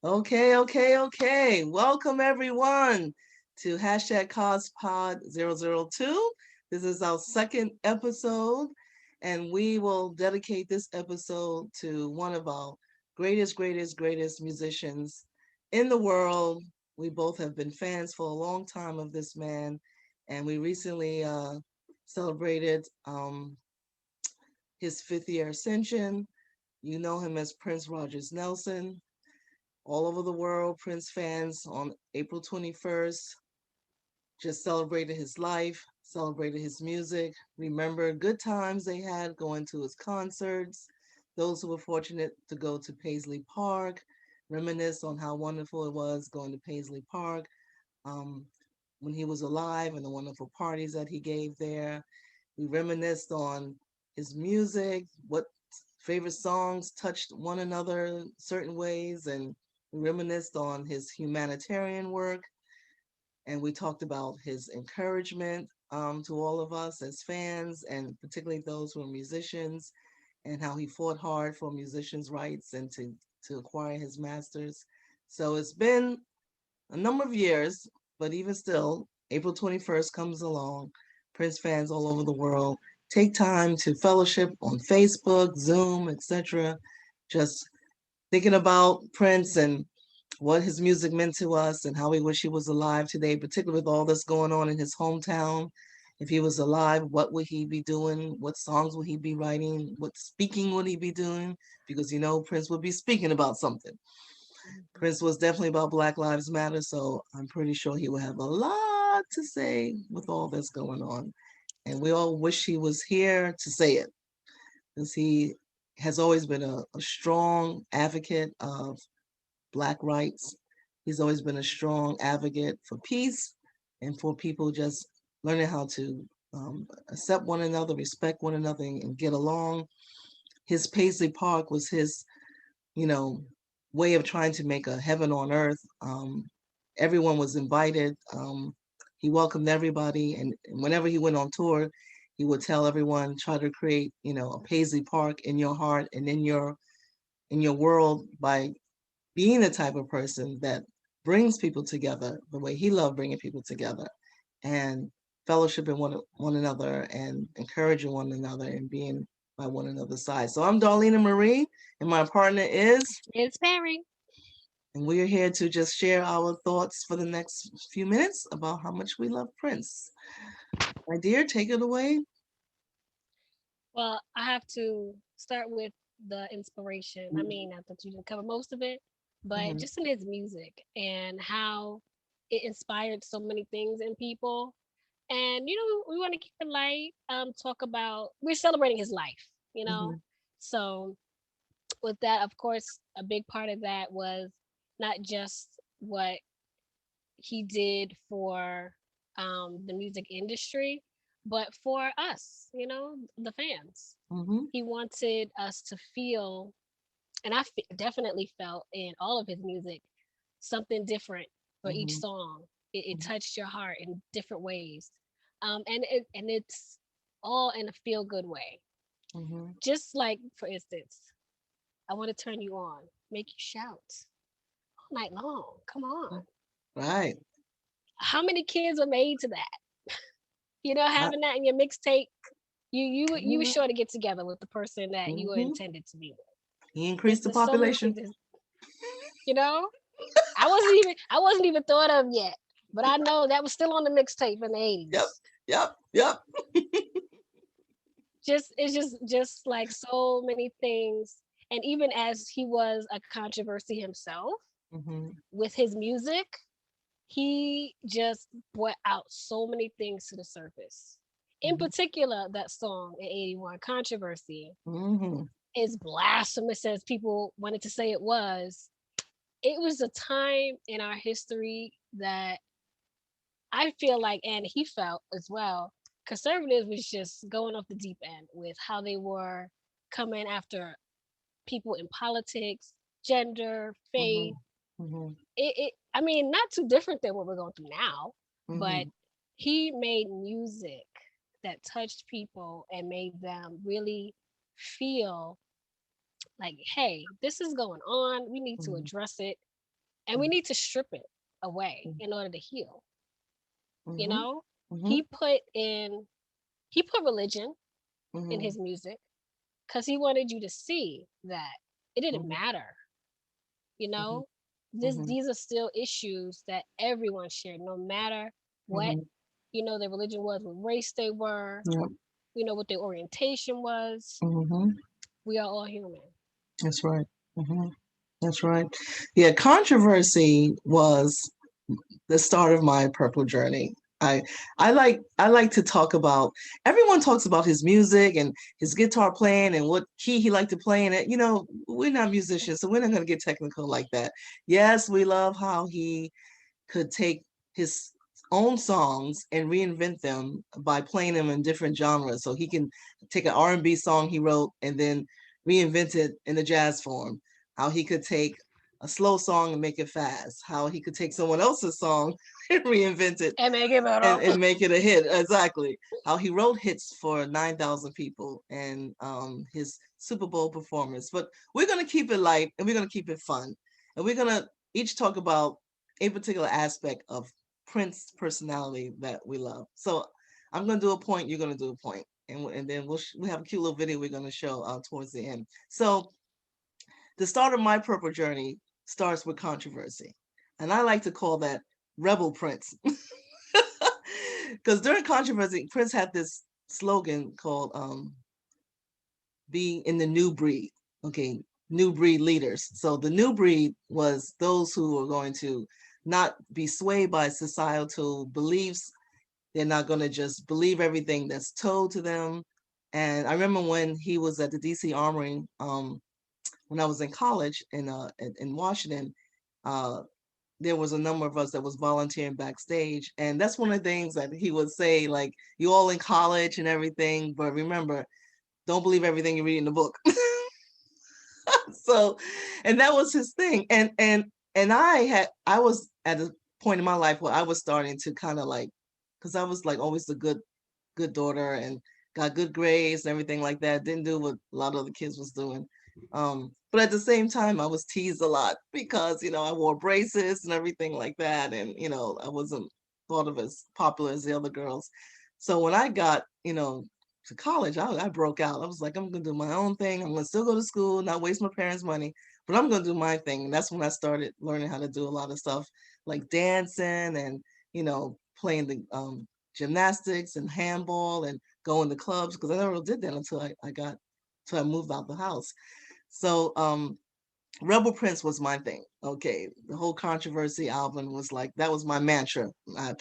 Okay. Welcome everyone to hashtag Cospod 002. This is our second episode, and we will dedicate this episode to one of our greatest musicians in the world. We both have been fans for a long time of this man, and we recently celebrated his fifth year Ascension. You know him as Prince Rogers Nelson. All over the world, Prince fans on April 21st just celebrated his life, celebrated his music, remembered good times they had going to his concerts. Those who were fortunate to go to Paisley Park reminisce on how wonderful it was going to Paisley Park um, when he was alive and the wonderful parties that he gave there. We reminisced on his music, what favorite songs touched one another certain ways, and we reminisced on his humanitarian work. And we talked about his encouragement to all of us as fans, and particularly those who are musicians, and how he fought hard for musicians' rights and to acquire his masters. So it's been a number of years, but even still, April 21st comes along. Prince fans all over the world take time to fellowship on Facebook, Zoom, etc. Just thinking about Prince and what his music meant to us and how we wish he was alive today, particularly with all this going on in his hometown. If he was alive, what would he be doing? What songs would he be writing? What speaking would he be doing? Because Prince would be speaking about something. Prince was definitely about Black Lives Matter, so I'm pretty sure he will have a lot to say with all that's going on. And we all wish he was here to say it, because he has always been a strong advocate of Black rights. He's always been a strong advocate for peace and for people just learning how to accept one another, respect one another, and get along. His Paisley Park was his, you know, way of trying to make a heaven on earth. Everyone was invited. He welcomed everybody, and whenever he went on tour, he would tell everyone, try to create, a Paisley Park in your heart and in your world by being the type of person that brings people together the way he loved bringing people together, and fellowshipping one another and encouraging one another and being by one another's side. So I'm Darlena Marie, and my partner is, It's Perry. and we are here to just share our thoughts for the next few minutes about how much we love Prince. My dear, take it away. Well, I have to start with the inspiration. I mean, not that you didn't cover most of it, but Mm-hmm. just in his music and how it inspired so many things in people. And we want to keep it light. Talk about we're celebrating his life. You Mm-hmm. know, so with that, of course, a big part of that was not just what he did for the music industry, but for us, the fans. Mm-hmm. He wanted us to feel, and definitely felt in all of his music, something different for each Mm-hmm. song. It touched your heart in different ways, and it's all in a feel good way. Mm-hmm. Just like, for instance, I want to turn you on, make you shout all night long. Come on. Right. How many kids were made to that? Having that in your mixtape, you were Mm-hmm. sure to get together with the person that you were Mm-hmm. intended to be with. He There's, increased the there's so many population. things. You know, I wasn't even thought of yet, but I know that was still on the mixtape in the Yep. '80s. Yep. It's just like so many things, and even as he was a controversy himself Mm-hmm. with his music, he just brought out so many things to the surface. In Mm-hmm. particular, that song in '81, Controversy, Mm-hmm. is blasphemous as people wanted to say it was. It was a time in our history that I feel like, and he felt as well, conservatives was just going off the deep end with how they were coming after people in politics, gender, Mm-hmm. faith. Mm-hmm. I mean, not too different than what we're going through now, but Mm-hmm. he made music that touched people and made them really feel like, hey, this is going on. We need to Mm-hmm. address it. and we need to strip it away in order to heal. You Mm-hmm. know, Mm-hmm. he put in he put religion in Mm-hmm. his music because he wanted you to see that it didn't Mm-hmm. matter. You Mm-hmm. know, Mm-hmm. these are still issues that everyone shared, no matter what Mm-hmm. their religion was, what race they were, Yep. what their orientation was. Mm-hmm. We are all human. That's right. Mm-hmm. That's right. Yeah, controversy was the start of my purple journey. I I like to talk about, everyone talks about his music and his guitar playing and what key he liked to play in it. We're not musicians, so we're not gonna get technical like that. Yes, we love how he could take his own songs and reinvent them by playing them in different genres. So he can take an R&B song he wrote and then reinvent it in the jazz form. How he could take a slow song and make it fast. How he could take someone else's song and reinvent it And make it better. and make it a hit. Exactly. How he wrote hits for 9,000 people and his Super Bowl performance. But we're going to keep it light and we're going to keep it fun. And we're going to each talk about a particular aspect of Prince's personality that we love. So I'm going to do a point, you're going to do a point. And then we have a cute little video we're going to show towards the end. So the start of my purple journey starts with controversy. And I like to call that Rebel Prince. Because during controversy, Prince had this slogan called "Be in the new breed." Okay, new breed leaders. So the new breed was those who were going to not be swayed by societal beliefs. They're not going to just believe everything that's told to them. And I remember when he was at the DC Armory, when I was in college in Washington. Uh, there was a number of us that was volunteering backstage, and that's one of the things that he would say, like, you all in college and everything, but remember, don't believe everything you read in the book. So, and that was his thing. And I was at a point in my life where I was starting to kind of like, because I was like always the good daughter and got good grades and everything like that. Didn't do what a lot of other kids was doing. But at the same time, I was teased a lot because, I wore braces and everything like that. And, I wasn't thought of as popular as the other girls. So when I got, to college, I broke out. I was like, I'm going to do my own thing. I'm going to still go to school, not waste my parents' money, but I'm going to do my thing. And that's when I started learning how to do a lot of stuff like dancing and, playing the gymnastics and handball and going to clubs, because I never did that until I moved out the house. So Rebel Prince was my thing. Okay. The whole controversy album was like, that was my mantra. I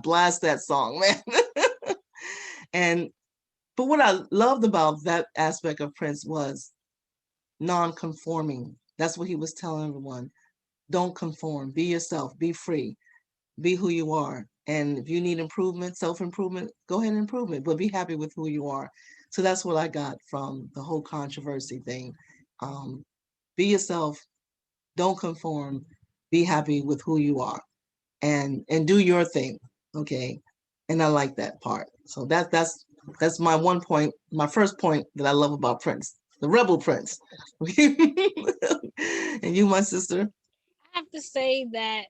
blast that song, man. and but what I loved about that aspect of Prince was non-conforming. That's what he was telling everyone. Don't conform. Be yourself. Be free. Be who you are. And if you need improvement, self-improvement, go ahead and improve it, but be happy with who you are. So that's what I got from the whole controversy thing. Be yourself, don't conform, be happy with who you are, and do your thing. Okay. And I like that part. So that's my one point, my first point that I love about Prince, the Rebel Prince. And you, my sister. I have to say that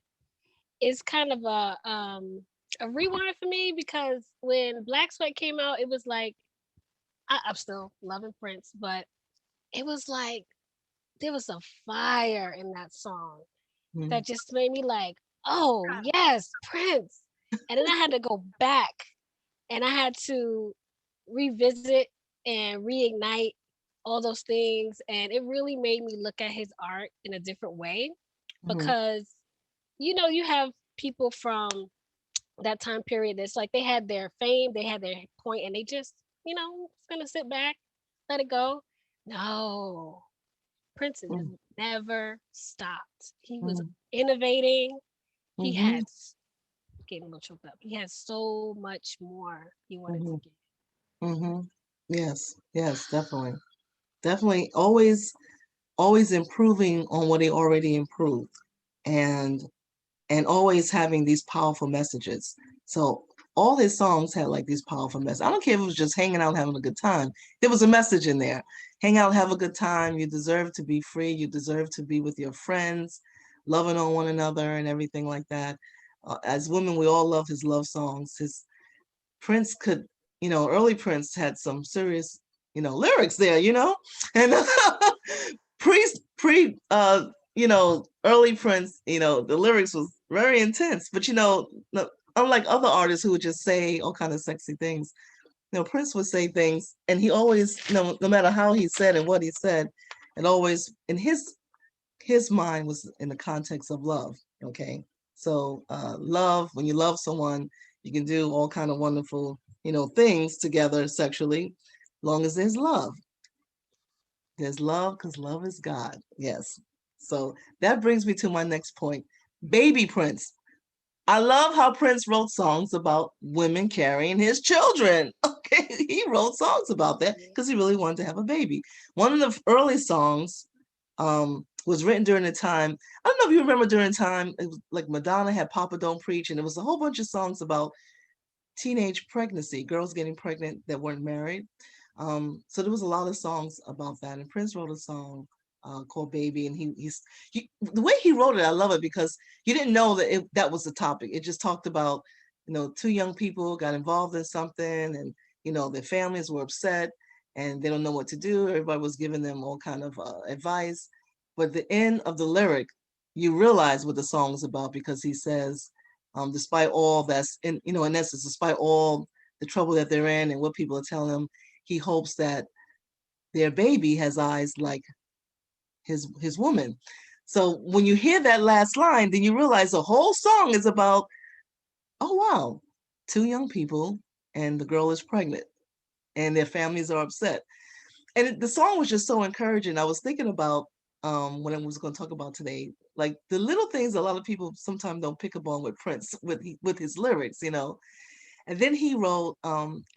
it's kind of a rewind for me because when Black Sweat came out, it was like I'm still loving Prince, but it was like there was a fire in that song Mm-hmm. that just made me like, oh yes, Prince. And then I had to go back and I had to revisit and reignite all those things. And it really made me look at his art in a different way Mm-hmm. because, you have people from that time period that's like they had their fame, they had their point, and they just, it's gonna sit back, let it go. No, Prince just never stopped. He was innovating. He Mm-hmm. had getting a little choked up. He had so much more he wanted to Mm-hmm. give. Mm-hmm. Yes, yes, definitely. Definitely always improving on what he already improved. And always having these powerful messages. So all his songs had like these powerful messages. I don't care if it was just hanging out having a good time. There was a message in there. Hang out, have a good time. You deserve to be free. You deserve to be with your friends. loving on one another and everything like that. As women, we all love his love songs. His Prince could, early Prince had some serious, lyrics there, and early Prince, the lyrics was very intense. But unlike other artists who would just say all kind of sexy things, Prince would say things, and he always, no matter how he said and what he said, it always in his mind was in the context of love. Okay, so love, when you love someone, you can do all kind of wonderful, things together sexually, long as there's love. There's love, because love is God. Yes. So that brings me to my next point. Baby Prince. I love how Prince wrote songs about women carrying his children. Okay, he wrote songs about that because he really wanted to have a baby. One of the early songs was written during the time. I don't know if you remember during the time, it was like Madonna had Papa Don't Preach, and it was a whole bunch of songs about teenage pregnancy, girls getting pregnant that weren't married. So there was a lot of songs about that, and Prince wrote a song called "Baby," and the way he wrote it, I love it because you didn't know that was the topic. It just talked about, two young people got involved in something, and their families were upset, and they don't know what to do. Everybody was giving them all kind of advice, but at the end of the lyric, you realize what the song is about because he says, despite all that's in essence, despite all the trouble that they're in and what people are telling them, he hopes that their baby has eyes like his woman. So when you hear that last line, then you realize the whole song is about, oh wow, two young people and the girl is pregnant and their families are upset. And the song was just so encouraging. I was thinking about what I was going to talk about today, like the little things a lot of people sometimes don't pick up on with Prince with his lyrics. And then he wrote,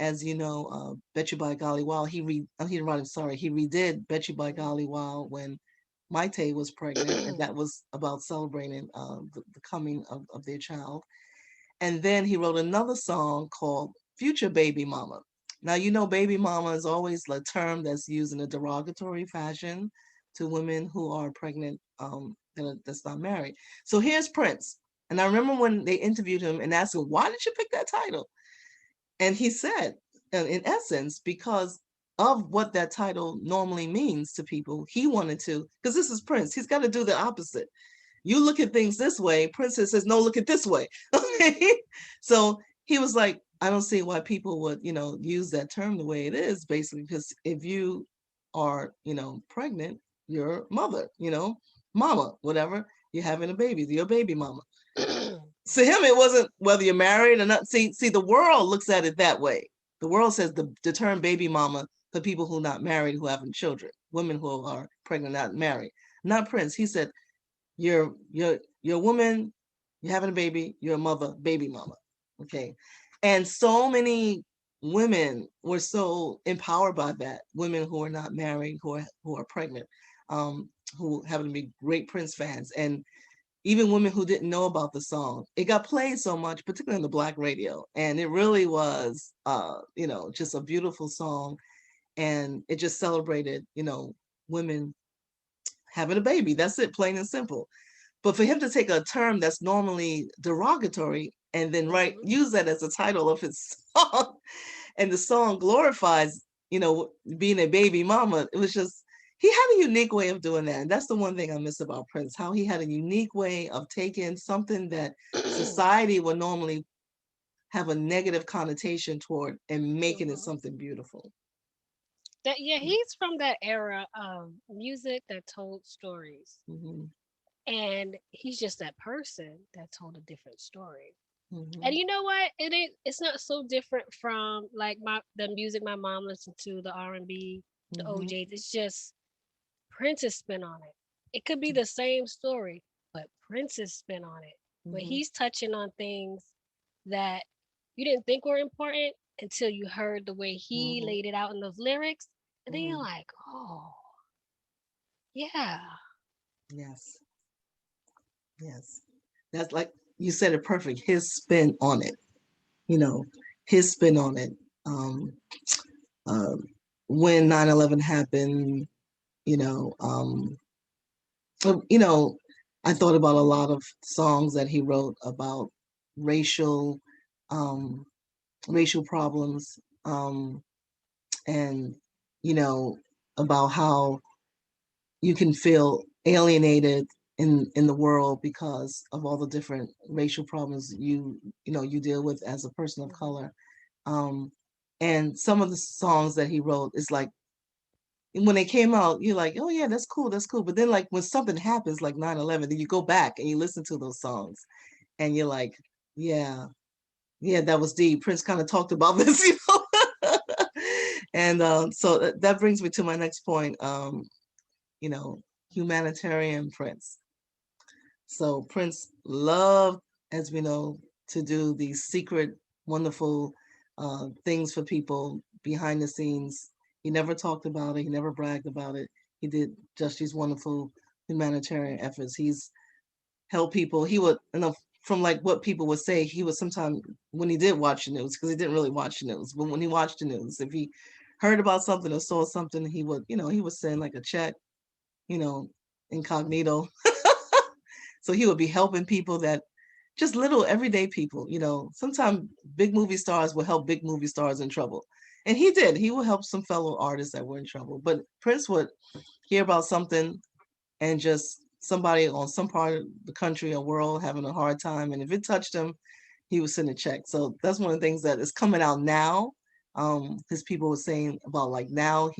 as you know, "Bet You by Golly Wow." He didn't write it. Sorry, he redid "Bet You by Golly Wow" when Maite was pregnant, and that was about celebrating the coming of their child. And then he wrote another song called "Future Baby Mama." Now baby mama is always a term that's used in a derogatory fashion to women who are pregnant, that's not married. So here's Prince, and I remember when they interviewed him and asked him, "Why did you pick that title?" And he said, in essence, because of what that title normally means to people, he wanted to, because this is Prince, he's got to do the opposite. You look at things this way, Prince says, no, look at this way. Okay. So he was like, I don't see why people would, use that term the way it is, basically, because if you are, pregnant, you're mother, mama, whatever, you're having a baby, you're a baby mama. To him, it wasn't whether you're married or not. See, the world looks at it that way. The world says the term baby mama for people who are not married, who having children, women who are pregnant, not married. Not Prince. He said, you're a woman, you're having a baby, you're a mother, baby mama. Okay. And so many women were so empowered by that. Women who are not married, who are pregnant, who happen to be great Prince fans. And even women who didn't know about the song. It got played so much, particularly on the Black radio. And it really was, just a beautiful song. And it just celebrated, women having a baby. That's it, plain and simple. But for him to take a term that's normally derogatory and then use that as the title of his song, and the song glorifies, being a baby mama, it was just, he had a unique way of doing that. And that's the one thing I miss about Prince, how he had a unique way of taking something that society would normally have a negative connotation toward and making it something beautiful. He's from that era of music that told stories. Mm-hmm. And he's just that person that told a different story. Mm-hmm. And you know what? It's not so different from like the music my mom listened to, the R&B, the Mm-hmm. OJs. It's just Prince's spin on it. It could be the same story, but Prince's spin on it. But Mm-hmm. he's touching on things that you didn't think were important until you heard the way he Mm-hmm. laid it out in those lyrics. And then you're Mm-hmm. like, oh, yeah. Yes. Yes. That's like you said it perfect. His spin on it. You know, his spin on it. Um, uh, when 9/11 happened, you know, um, you know, I thought about a lot of songs that he wrote about racial um, racial problems, and you know about how you can feel alienated in the world because of all the different racial problems you deal with as a person of color. um and some of the songs that he wrote is like, when they came out, you're like, oh yeah, that's cool, that's cool. But then like when something happens like 9/11, then you go back and you listen to those songs and you're like, yeah, yeah, that was deep. Prince kind of talked about this, and so that brings me to my next point. You know, humanitarian Prince. So Prince loved, as we know, to do these secret, wonderful things for people behind the scenes. He never talked about it. He never bragged about it. He did just these wonderful humanitarian efforts. He's helped people. He would, from like what people would say, he would sometimes, when he did watch the news, because he didn't really watch the news, but when he watched the news, if he heard about something or saw something, he would send like a check, you know, incognito. So he would be helping people that just little everyday people, sometimes big movie stars will help big movie stars in trouble. And he did. He would help some fellow artists that were in trouble. But Prince would hear about something and just somebody on some part of the country or world having a hard time. And if it touched him, he would send a check. So that's one of the things that is coming out now. His people were saying about like now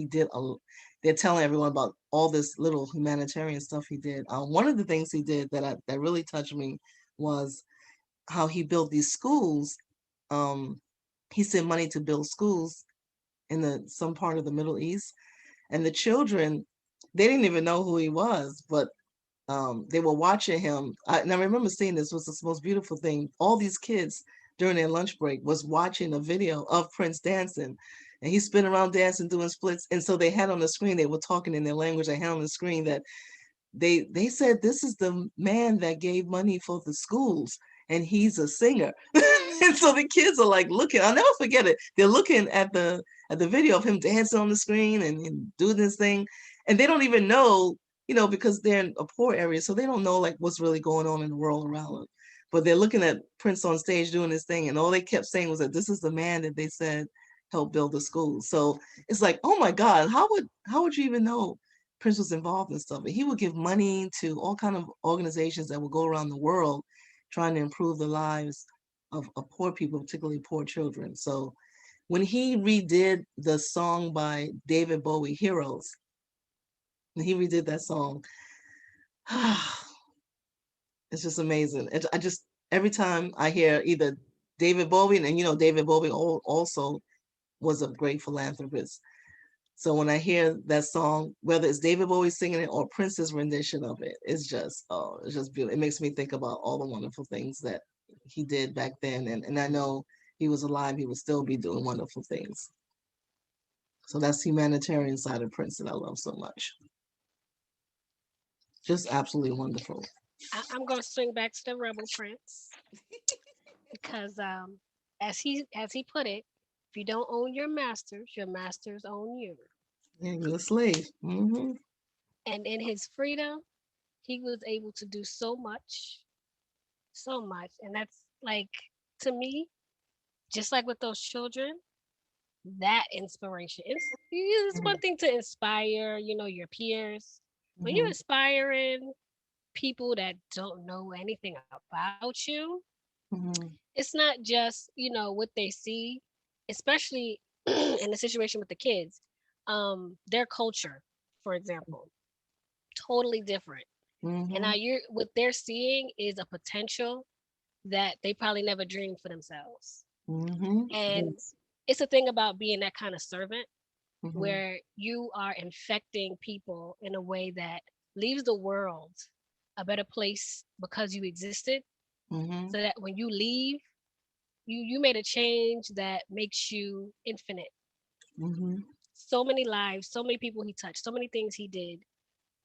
they're telling everyone about all this little humanitarian stuff he did. One of the things he did that really touched me was how he built these schools. Um, he sent money to build schools in some part of the Middle East, and the children, they didn't even know who he was, but they were watching him. And I remember seeing this was the most beautiful thing. All these kids during their lunch break was watching a video of Prince dancing, and he's spinning around dancing, doing splits. And so they had on the screen, they were talking in their language. They had on the screen that they said this is the man that gave money for the schools, and he's a singer. And so the kids are like looking, I'll never forget it, they're looking at the video of him dancing on the screen and doing this thing, and they don't even know, because they're in a poor area, so they don't know like what's really going on in the world around them. But they're looking at Prince on stage doing this thing, and all they kept saying was that this is the man that they said helped build the school. So it's like, oh my God, how would you even know Prince was involved in stuff? And he would give money to all kind of organizations that would go around the world trying to improve the lives of poor people, particularly poor children. So when he redid the song by David Bowie, Heroes, and he redid that song, it's just amazing. I just, every time I hear either David Bowie, and David Bowie also was a great philanthropist. So when I hear that song, whether it's David Bowie singing it or Prince's rendition of it, it's just beautiful. It makes me think about all the wonderful things that he did back then. And I know he was alive, he would still be doing wonderful things. So that's the humanitarian side of Prince that I love so much. Just absolutely wonderful. I'm gonna swing back to the Rebel Prince because as he put it, if you don't own your masters own you. Yeah, you're a slave. Mm-hmm. And in his freedom, he was able to do so much. And that's like, to me, just like with those children, that inspiration. It's one thing to inspire, your peers. When you're Mm-hmm. inspiring people that don't know anything about you, Mm-hmm. it's not just, what they see, especially in the situation with the kids. Their culture, for example, totally different. And Mm-hmm. now you're what they're seeing is a potential that they probably never dreamed for themselves. Mm-hmm. And Yes. it's a thing about being that kind of servant Mm-hmm. where you are infecting people in a way that leaves the world a better place because you existed, Mm-hmm. so that when you leave, you made a change that makes you infinite. Mm-hmm. So many lives, so many people he touched, so many things he did.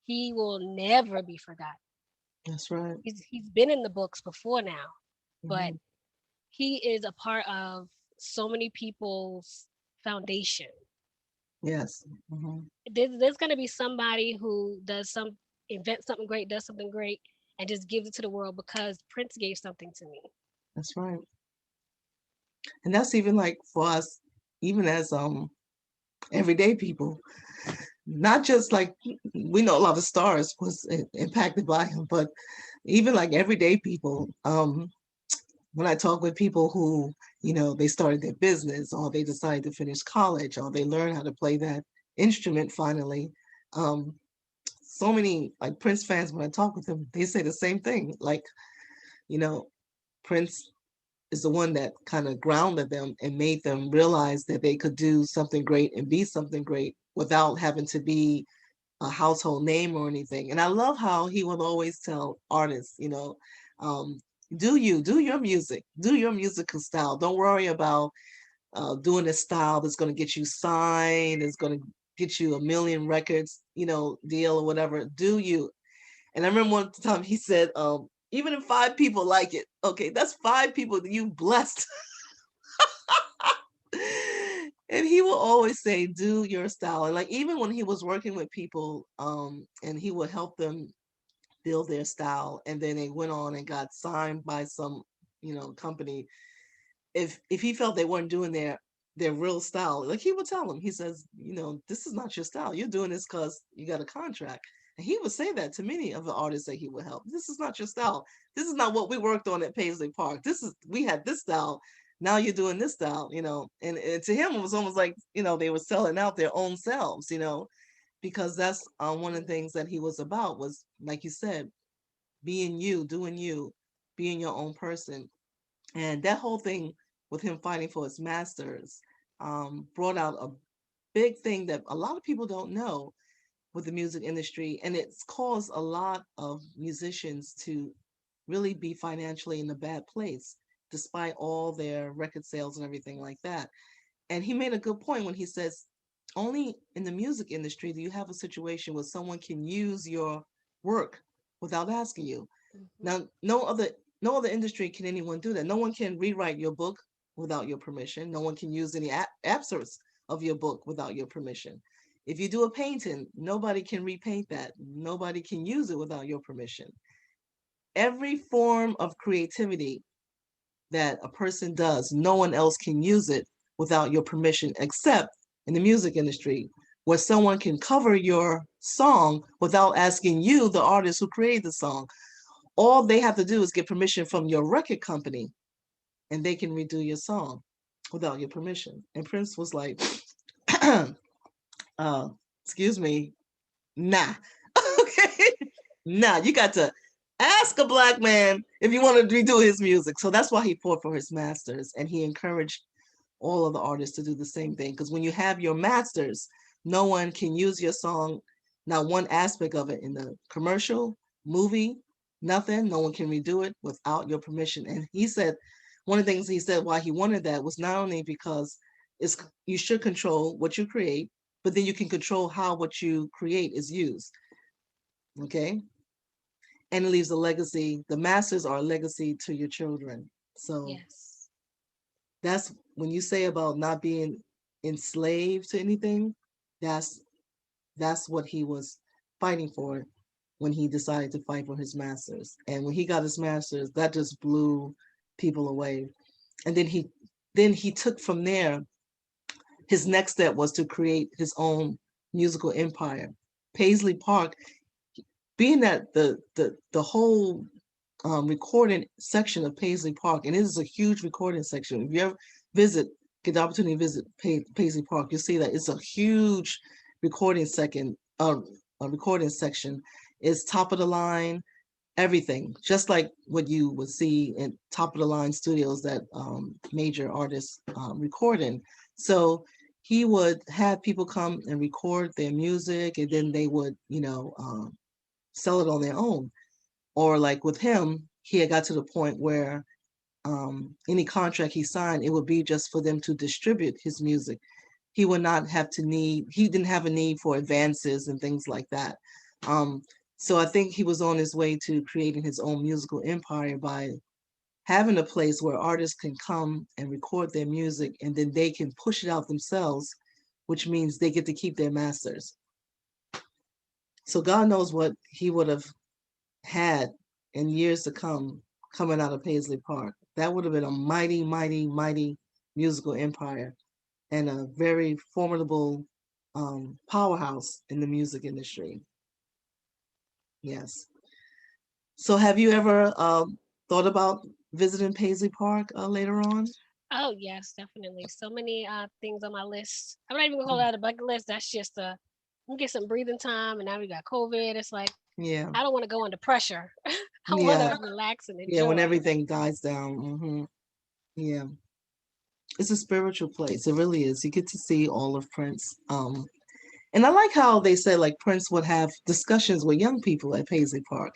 He will never be forgotten. That's right. He's been in the books before now, but Mm-hmm. he is a part of so many people's foundation. Yes. Mm-hmm. There's going to be somebody who invents something great, does something great, and just gives it to the world because Prince gave something to me. That's right. And that's even like for us, even as everyday people, not just like we know a lot of stars was impacted by him, but even like everyday people. When I talk with people who, they started their business or they decided to finish college or they learn how to play that instrument finally. Um, so many like Prince fans, when I talk with them, they say the same thing. Like, you know, Prince is the one that kind of grounded them and made them realize that they could do something great and be something great without having to be a household name or anything. And I love how he will always tell artists, um, do your music, do your musical style. Don't worry about doing a style that's going to get you signed, is going to get you a million records, deal or whatever. Do you? And I remember one time he said, even if 5 people like it, okay, that's 5 people that you blessed. And he will always say, do your style. And like even when he was working with people, and he would help them build their style, and then they went on and got signed by some, company. If he felt they weren't doing their real style, like he would tell them, he says, this is not your style. You're doing this because you got a contract. And he would say that to many of the artists that he would help. This is not your style. This is not what we worked on at Paisley Park. We had this style. Now you're doing this style, and to him it was almost like, they were selling out their own selves, because that's one of the things that he was about was, like you said, being you, doing you, being your own person. And that whole thing with him fighting for his masters brought out a big thing that a lot of people don't know with the music industry. And it's caused a lot of musicians to really be financially in a bad place, despite all their record sales and everything like that. And he made a good point when he says, only in the music industry do you have a situation where someone can use your work without asking you. Hmm. Now, no other industry can anyone do that. No one can rewrite your book without your permission. No one can use any excerpts of your book without your permission. If you do a painting, nobody can repaint that. Nobody can use it without your permission. Every form of creativity that a person does, no one else can use it without your permission, except in the music industry, where someone can cover your song without asking you, the artist who created the song. All they have to do is get permission from your record company, and they can redo your song without your permission. And Prince was like, uh, excuse me, nah. Okay. Nah, you got to ask a black man if you want to redo his music. So that's why he fought for his masters, and he encouraged all of the artists to do the same thing. Because when you have your masters, no one can use your song, not one aspect of it in the commercial, movie, nothing. No one can redo it without your permission. And he said, one of the things he said why he wanted that was not only because it's you should control what you create, but then you can control how what you create is used. Okay. And it leaves a legacy. The masters are a legacy to your children. So Yes. that's when you say about not being enslaved to anything, that's that's what he was fighting for when he decided to fight for his masters. And when he got his masters, that just blew people away. And then he took from there, his next step was to create his own musical empire. Paisley Park, being that the whole recording section of Paisley Park, and it is a huge recording section. If you ever visit, get the opportunity to visit Paisley Park, you'll see that it's a huge recording second, a recording section. It's top of the line, everything, just like what you would see in top of the line studios that major artists record in. So he would have people come and record their music, and then they would, sell it on their own. Or like with him, he had got to the point where any contract he signed, it would be just for them to distribute his music. He would not have to need, he didn't have a need for advances and things like that. Um, so I think he was on his way to creating his own musical empire by having a place where artists can come and record their music, and then they can push it out themselves, which means they get to keep their masters. So God knows what he would have had in years to come coming out of Paisley Park. That would have been a mighty, mighty, mighty musical empire and a very formidable powerhouse in the music industry. Yes. So, have you ever thought about visiting Paisley Park later on? Oh yes, definitely. So many things on my list. I'm not even gonna call Mm. that a bucket list. That's just we get some breathing time, and now we got COVID. It's like Yeah, I don't want to go under pressure. I want yeah, to relax and yeah. When enjoy. everything dies down, yeah, it's a spiritual place. It really is. You get to see all of Prince. And I like how they say like Prince would have discussions with young people at Paisley Park.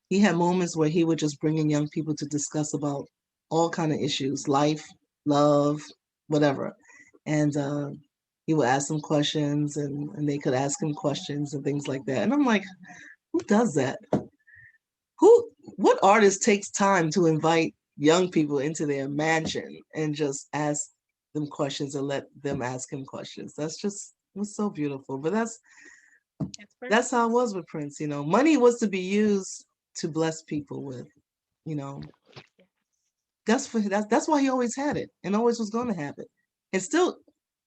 He had moments where he would just bring in young people to discuss about all kind of issues, life, love, whatever. And he would ask them questions and they could ask him questions and things like that. And I'm like, who does that? Who what artist takes time to invite young people into their mansion and just ask them questions and let them ask him questions? That's just it was so beautiful. But That's Prince. that's how it was with Prince, you know. Money was to be used to bless people with, you know. Yes. That's why he always had it and always was going to have it. And still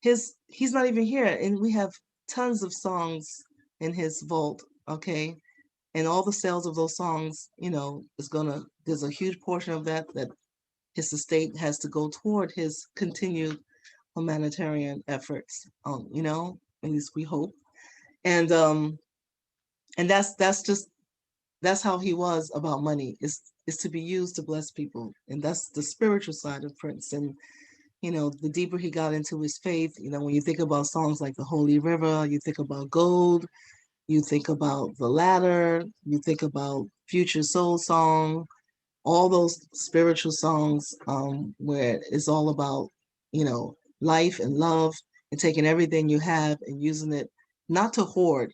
he's not even here and we have tons of songs in his vault, okay? And all the sales of those songs, you know, there's a huge portion of that his estate has to go toward his continued humanitarian efforts. You know, at least we hope. And that's how he was about money is to be used to bless people. And that's the spiritual side of Prince. And you know, the deeper he got into his faith, you know, when you think about songs like The Holy River, you think about Gold, you think about The Ladder, you think about Future Soul Song, all those spiritual songs where it's all about, you know, life and love and taking everything you have and using it not to hoard,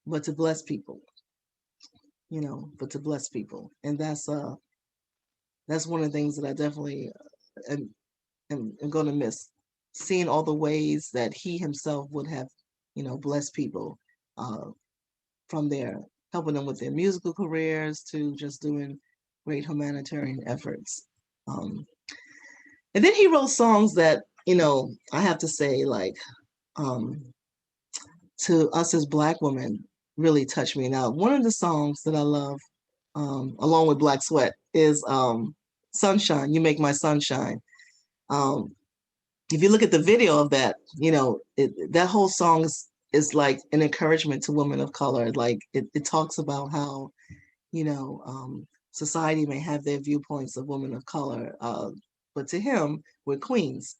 but to bless people, you know, but to bless people. And that's one of the things that I definitely am going to miss seeing all the ways that he himself would have, you know, blessed people uh, from their helping them with their musical careers to just doing great humanitarian efforts. Um, and then he wrote songs that, you know, I have to say, like, um, to us as Black women, really touched me. Now, one of the songs that I love, along with Black Sweat, is Sunshine, You Make My Sunshine. Um, if you look at the video of that, you know, that whole song is like an encouragement to women of color. Like it talks about how, you know, society may have their viewpoints of women of color, but to him, we're queens,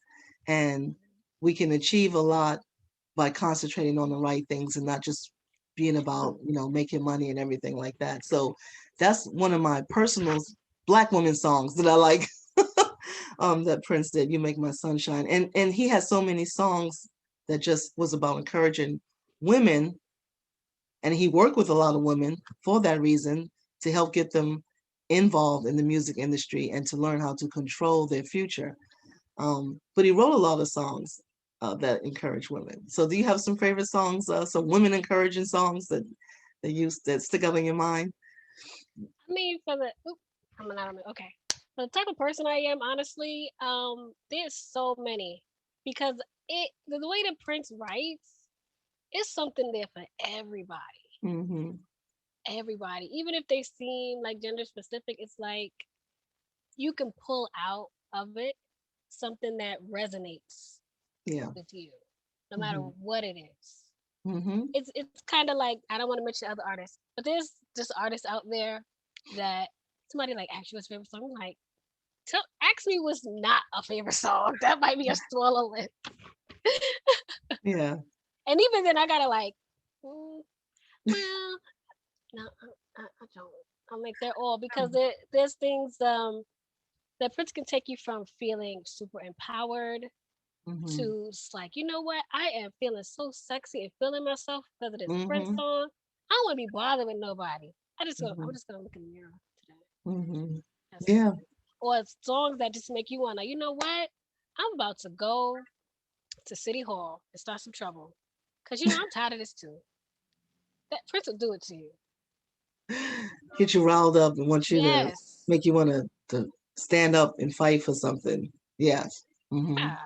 and we can achieve a lot by concentrating on the right things and not just being about, you know, making money and everything like that. So that's one of my personal Black women songs that I like. That Prince did, "You Make My Sunshine," and he has so many songs that just was about encouraging women, and he worked with a lot of women for that reason to help get them involved in the music industry and to learn how to control their future. But he wrote a lot of songs that encourage women. So, do you have some favorite songs, some women encouraging songs that stick out in your mind? I mean, for the I'm not okay. For the type of person I am, honestly, there's so many because the way that Prince writes, it's something there for everybody. Mm-hmm. Everybody, even if they seem like gender specific, it's like you can pull out of it something that resonates Yeah. with you, no matter Mm-hmm. what it is. Mm-hmm. It's kind of like I don't want to mention other artists, but there's just artists out there that somebody like ask you what's favorite song. I'm like, ask me what's not a favorite song. That might be a smaller list. Yeah. And even then, I gotta like, well, no, I don't. I'm like they're all because there's things that Prince can take you from feeling super empowered Mm-hmm. to like, you know what? I am feeling so sexy and feeling myself because of this Prince Mm-hmm. song. I don't want to be bothered with nobody. I'm Mm-hmm. just gonna look in the mirror today. Mm-hmm. That's it. Yeah. Or it's songs that just make you wanna, you know what? I'm about to go to City Hall and start some trouble. Cause you know I'm tired of this too. That Prince will do it to you. get you riled up and want you to Yes. make you want to stand up and fight for something. Yes. Hmm. Yeah.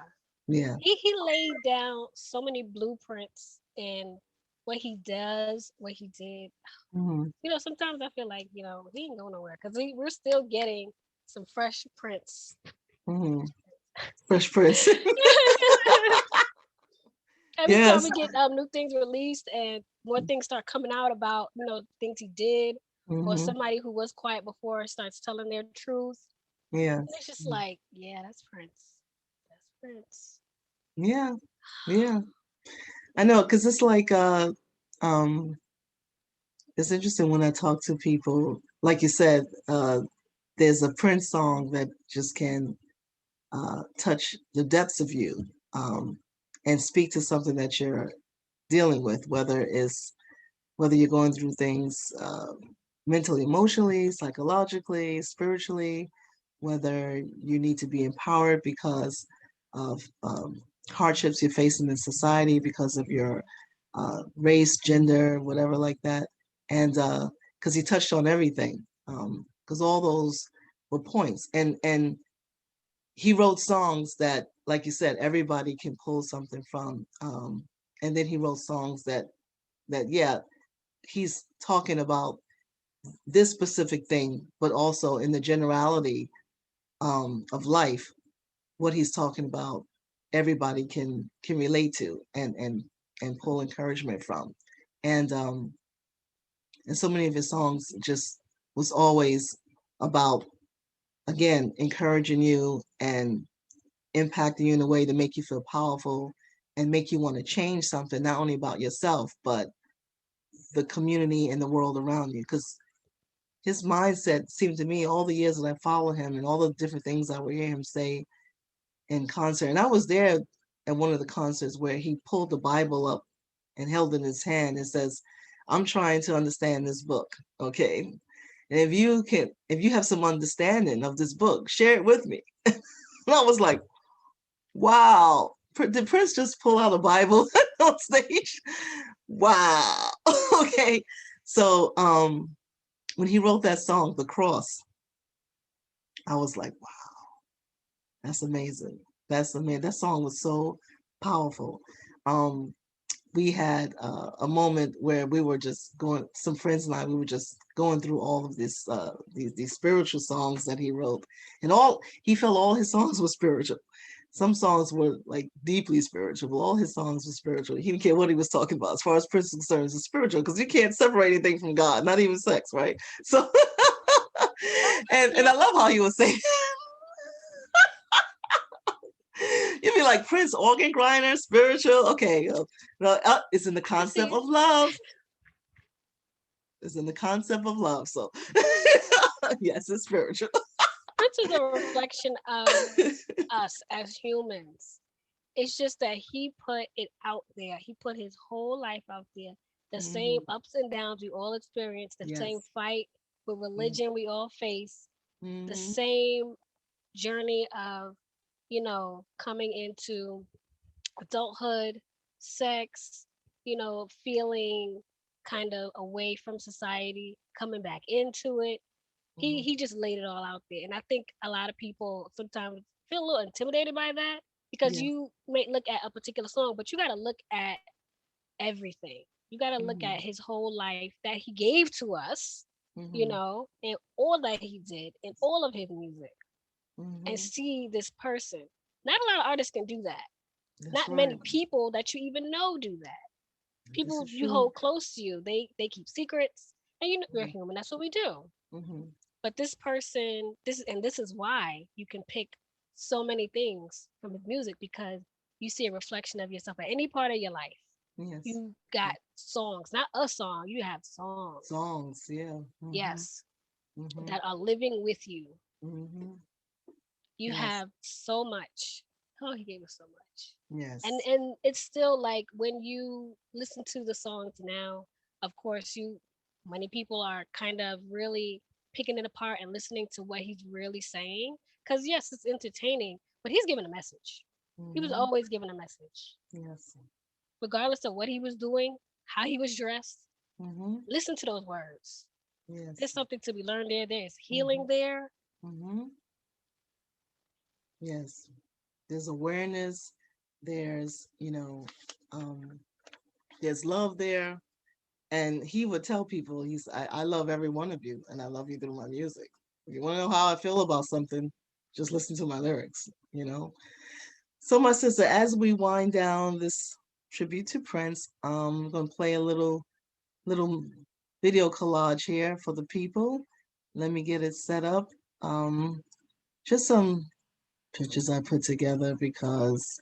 Yeah. He laid down so many blueprints in what he does, what he did. Hmm. Sometimes I feel like, he ain't going nowhere because we're still getting some fresh prints. Hmm. Fresh Prince. Every time Yes. we get new things released and more things start coming out about, things he did, or Hmm. somebody who was quiet before starts telling their truth. And Yes. it's just like, yeah, that's Prince. That's Prince. Yeah. Yeah. I know, because it's like um it's interesting when I talk to people, like you said, there's a Prince song that just can touch the depths of you, um, and speak to something that you're dealing with, whether you're going through things mentally, emotionally, psychologically, spiritually, whether you need to be empowered because of hardships you're facing in society because of your race, gender, whatever like that. And because he touched on everything, because all those were points. And he wrote songs that, like you said, everybody can pull something from. And then he wrote songs that yeah, he's talking about this specific thing, but also in the generality of life, what he's talking about, everybody can relate to and pull encouragement from, and and so many of his songs just was always about, again, encouraging you and impacting you in a way to make you feel powerful and make you want to change something, not only about yourself but the community and the world around you. Because his mindset seemed to me, all the years that I follow him and all the different things I would hear him say in concert. And I was there at one of the concerts where he pulled the Bible up and held it in his hand and says, I'm trying to understand this book. Okay. And if you have some understanding of this book, share it with me. And I was like, wow. Did Prince just pull out a Bible on stage? Wow. Okay. So when he wrote that song, The Cross, I was like, wow, that's amazing. That's amazing. That song was so powerful. Um, we had a moment where we were just going, some friends and I, we were just going through all of this, these spiritual songs that he wrote, and he felt all his songs were spiritual. Some songs were like deeply spiritual, but all his songs were spiritual. He didn't care what he was talking about as far as Prince is concerned. It's spiritual because you can't separate anything from God, not even sex, right? So, and Yeah. I love how he was saying, you'd be like, Prince, organ grinder, spiritual. Okay, no, it's in the You concept see, of love. It's in the concept of love. So, yes, it's spiritual. Prince is a reflection of us as humans. It's just that he put it out there. He put his whole life out there. The same Hmm. ups and downs we all experience, the same Yes. fight with religion we all face, the Mm-hmm. same journey of, coming into adulthood, sex, feeling kind of away from society, coming back into it. He Hmm. just laid it all out there. And I think a lot of people sometimes feel a little intimidated by that because Yes. you may look at a particular song, but you got to look at everything. You got to look Hmm. at his whole life that he gave to us, Hmm. and all that he did and all of his music, and Hmm. see this person. Not a lot of artists can do that. That's Not right. many people that you even know do that. This People is you true. hold close to you, they keep secrets, and we're human. That's what we do. Hmm. But this person, this is why you can pick so many things from his music because you see a reflection of yourself at any part of your life. Yes. You got songs, not a song. You have songs, Songs. Yeah. Hmm. yes, Hmm. that are living with you. Hmm. You Yes. have so much. Oh, he gave us so much. And Yes. and it's still like when you listen to the songs now, of course many people are kind of really picking it apart and listening to what he's really saying. Cause yes, it's entertaining, but he's giving a message. He was Hmm. always giving a message. Yes. Regardless of what he was doing, how he was dressed, Hmm. listen to those words. Yes. There's something to be learned there. There's Mm-hmm. healing there. Mm-hmm. Yes. There's awareness. There's, um, there's love there. And he would tell people, I love every one of you, and I love you through my music. If you want to know how I feel about something, just listen to my lyrics. So, my sister, as we wind down this tribute to Prince, I'm going to play a little video collage here for the people. Let me get it set up. Um, just some pictures I put together because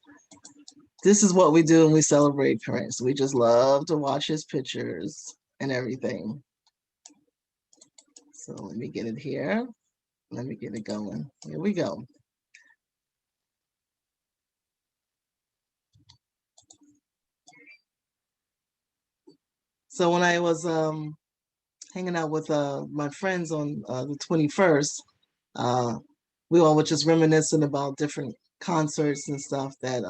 this is what we do when we celebrate Prince. We just love to watch his pictures and everything. So let me get it here. Let me get it going. Here we go. So when I was hanging out with my friends on the 21st, uh, we all were just reminiscing about different concerts and stuff that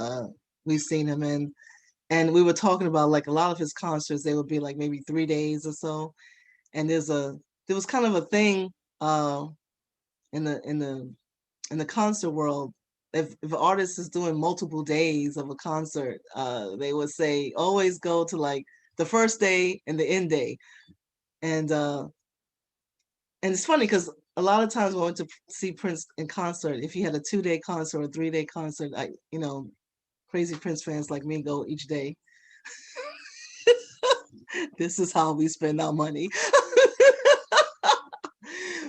we've seen him in. And we were talking about like a lot of his concerts, they would be like maybe 3 days or so. And there was kind of a thing uh, in the concert world. If an artist is doing multiple days of a concert, they would say always go to like the first day and the end day. And it's funny because a lot of times when I went to see Prince in concert, if he had a 2 day concert or a 3 day concert, crazy Prince fans like me go each day. This is how we spend our money.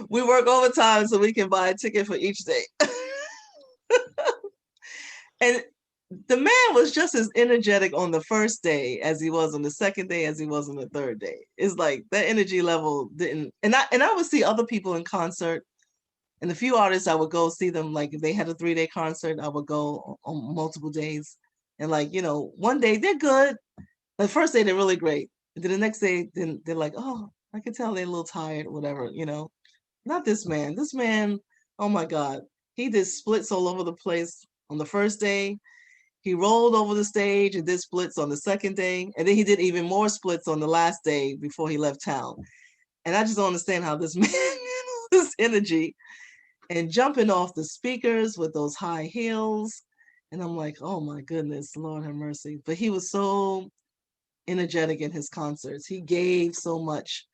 We work overtime so we can buy a ticket for each day. And the man was just as energetic on the first day as he was on the second day as he was on the third day. It's like that energy level didn't. And I would see other people in concert, and the few artists I would go see them. Like if they had a 3 day concert, I would go on multiple days. And like one day they're good. The first day they're really great. And then the next day, then they're like, oh, I can tell they're a little tired, whatever. Not this man. This man, oh my God, he did splits all over the place on the first day. He rolled over the stage and did splits on the second day. And then he did even more splits on the last day before he left town. And I just don't understand how this man handles this energy and jumping off the speakers with those high heels. And I'm like, oh my goodness, Lord have mercy. But he was so energetic in his concerts. He gave so much.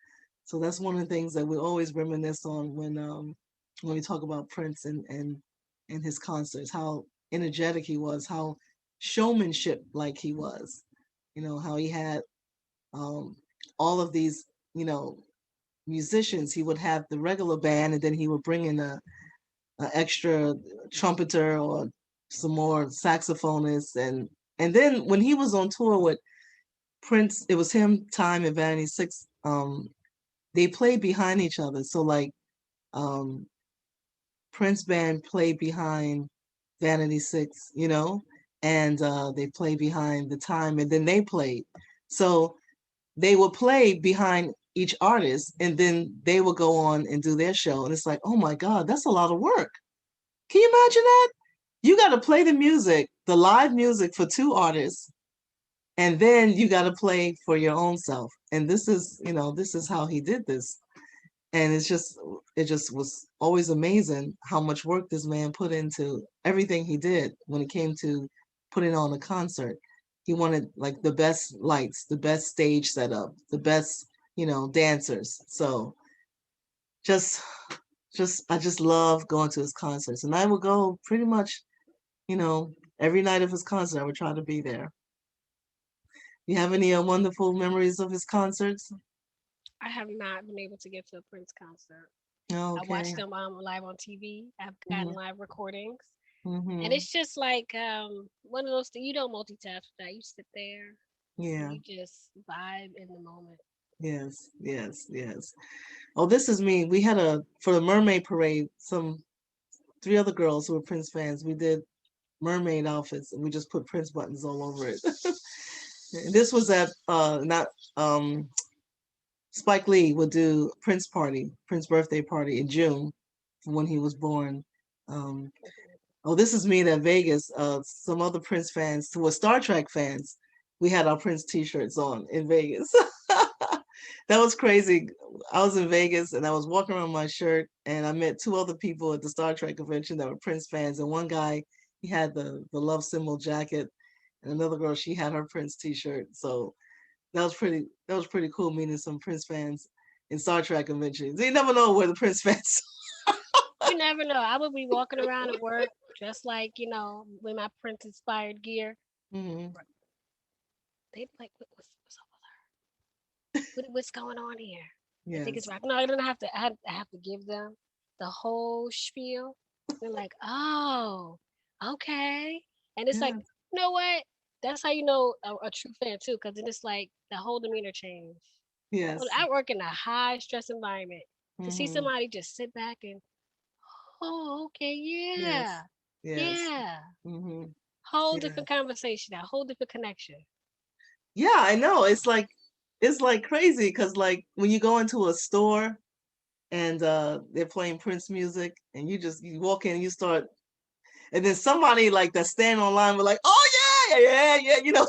So that's one of the things that we always reminisce on when we talk about Prince and his concerts, how energetic he was, how showmanship like he was. How he had um, all of these, you know, musicians. He would have the regular band, and then he would bring in a extra trumpeter or some more saxophonists, and then when he was on tour with Prince, it was him, Time, and Vanity Six. They played behind each other. So like um, Prince band played behind Vanity Six, and they played behind the Time, and then they played. So they would play behind each artist, and then they would go on and do their show. And it's like, oh my God, that's a lot of work. Can you imagine that? You got to play the music, the live music for two artists, and then you got to play for your own self. And this is how he did this. And it just was always amazing how much work this man put into everything he did when it came to putting on a concert. He wanted like the best lights, the best stage setup, the best dancers. So just I just love going to his concerts, and I would go pretty much you know every night of his concert. I would try to be there. You have any wonderful memories of his concerts? I have not been able to get to a Prince concert. Oh, I watched okay. them live on TV. I've gotten Mm-hmm. live recordings, and Mm-hmm. it's just like one of those things. You don't multitask with that. You sit there and Yeah. you just vibe in the moment. Yes. Yes. Yes. Oh, this is me. We had for the Mermaid Parade, some three other girls who were Prince fans. We did mermaid outfits and we just put Prince buttons all over it. And this was at not Spike Lee would do Prince birthday party in June when he was born. Um, oh, this is me at Vegas. Some other Prince fans who were Star Trek fans. We had our Prince T-shirts on in Vegas. That was crazy. I was in Vegas and I was walking around my shirt and I met two other people at the Star Trek convention that were Prince fans. And one guy, he had the love symbol jacket, and another girl, she had her Prince T-shirt. So that was pretty cool meeting some Prince fans in Star Trek conventions. You never know where the Prince fans. You never know. I would be walking around at work just like, with my Prince inspired gear. Hmm. They'd be like, what's up with her? What's going on here? I think it's Yes. right. No, I don't have to. I have to give them the whole spiel. They're like, oh, okay. And it's like, Yes. you know what? That's how you know a true fan too, because then it's like the whole demeanor change. Well, Yes. I work in a high stress environment. To see Hmm. somebody just sit back and, oh, okay, yeah, Yes. Yes. yeah, Hmm. whole Yeah. different conversation, a whole different connection. Yeah, I know. It's like crazy because like when you go into a store and they're playing Prince music and you walk in and you start, and then somebody like that's standing online will like, oh yeah, yeah, yeah,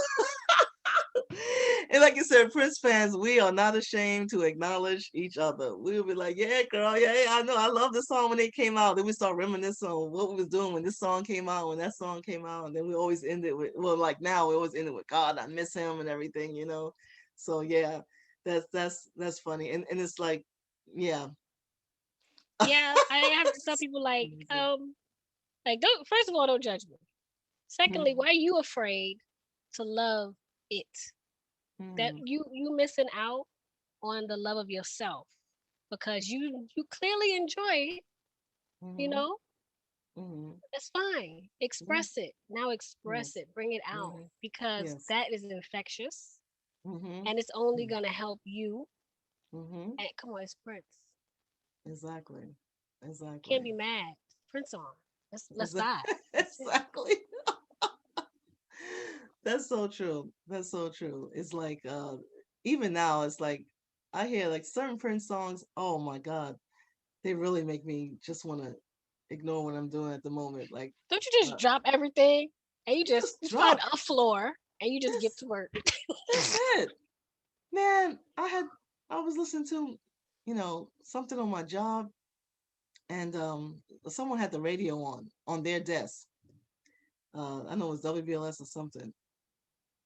and like you said, Prince fans, we are not ashamed to acknowledge each other. We'll be like, yeah, girl, yeah, yeah, I know, I love this song when it came out. Then we start reminiscing on what we was doing when this song came out, when that song came out, and then we always end it with, well, like now we always end it with, God, I miss him and everything. So yeah, that's funny, and it's like, yeah. Yeah, I have to tell people like don't, first of all, don't judge me. Secondly, Mhm, why are you afraid to love it? That mhm, you missing out on the love of yourself because you clearly enjoy it, you mhm, know? mhm. That's fine. Yeah, Express it. Now express yes, it. Bring it out mhm, because yes, that is infectious mhm, and it's only gonna help you. mhm. And come on, it's Prince. Exactly, Can't exactly. be mad. Prince on. Let's Exa- vibe. That's it. exactly. That's so true. That's so true. It's like even now it's like I hear like certain Prince songs, oh my God, they really make me just want to ignore what I'm doing at the moment. Like Don't you just uh, drop everything and you just just find drop. a floor and you just get That's to work? that's it. Man, I was listening to, something on my job and someone had the radio on their desk. I know it was WBLS or something.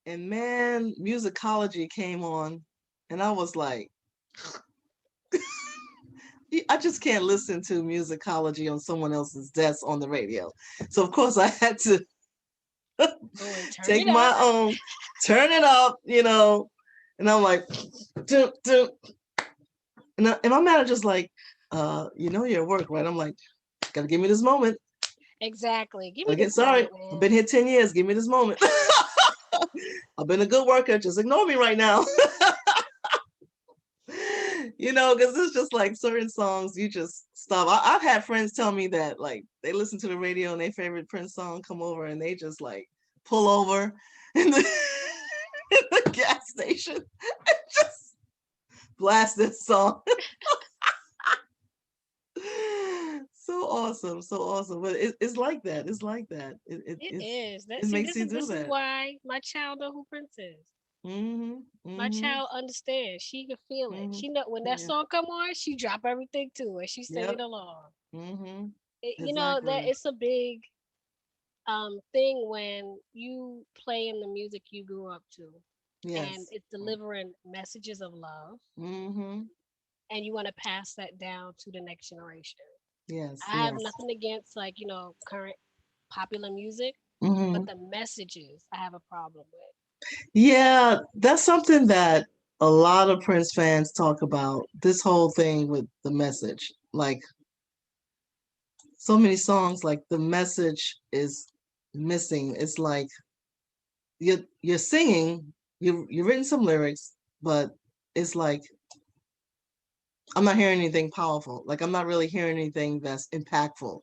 And man, musicology came on, and I was like, I just can't listen to musicology on someone else's desk on the radio. So of course I had to Go and turn take it up. my own, turn it up. And I'm like, do, do. And my manager's like, you're at work, right? I'm like, gotta give me this moment. Exactly. Give me Again, this sorry, moment, I've been man. here 10 years. Give me this moment. I've been a good worker. Just ignore me right now. Because it's just like certain songs you just stop. I've had friends tell me that like they listen to the radio and their favorite Prince song come over and they just like pull over in the, in the gas station and just blast this song. So awesome, so awesome. But it's like that. It's like that. It is. It See, makes this you is do this is that. why my child know who Prince is. Mm-hmm. My Mm-hmm. child understands. She can feel it. Mm-hmm. She know when that Yeah. song come on, she drop everything too, and she sing it Yep. along. Mm-hmm. That Exactly. it's a big thing when you play in the music you grew up to, and Yes. it's delivering messages of love, Mm-hmm. and you want to pass that down to the next generation. Yes. I have Yes. nothing against current popular music, but Mm-hmm. the messages I have a problem with. Yeah, that's something that a lot of Prince fans talk about. This whole thing with the message, like so many songs, like the message is missing. It's like you're singing, you've written some lyrics, but it's like I'm not hearing anything powerful. Like I'm not really hearing anything that's impactful.